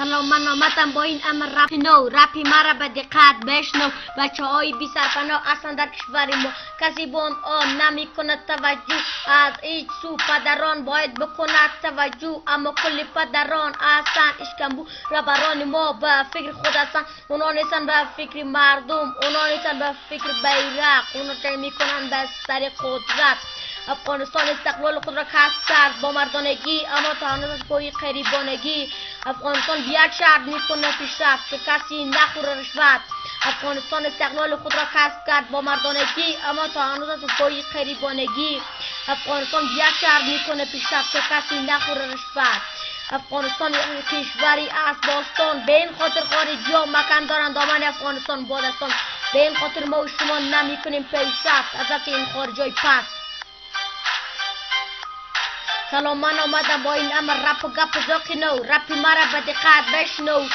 سلام، من آمدم با این امر رپ نو. رپی مرا به دقت بشنو. بچه های بی سرپناه اصلا در کشور ما کسی به آن نمی کند توجه. از هیچ سو پدران باید بکند توجه، اما کل پدران اصلا اشکمبو. ربران ما به فکر خود هستن، اونا نیستن به فکر مردم، اونا نیستن به فکر بیرق، اونا سعی میکنن به سر قدرت. افغانستان استقلال خود را کسب کرد با مردانگی، اما تا هنوز از پای غریبانگی. افغانستان به یک شرط میکنه پیشرفت که کسی نخوره رشوت. افغانستان استقلال خود را کسب کرد با مردانگی، اما تا هنوز از پای غریبانگی. افغانستان به یک شرط میکنه پیشرفت که کسی نخوره رشوت. افغانستان یک کشوری است باستان، به این خاطر خارجی ها مکان دارند دامن افغانستان بادستان. به این خاطر ما و شما نمی کنیم پیشرفت از این خارجی های پس. سلام، من آمدم با این امر رپ و گپ زاکی نو. رپی مرا به دقت بشنو.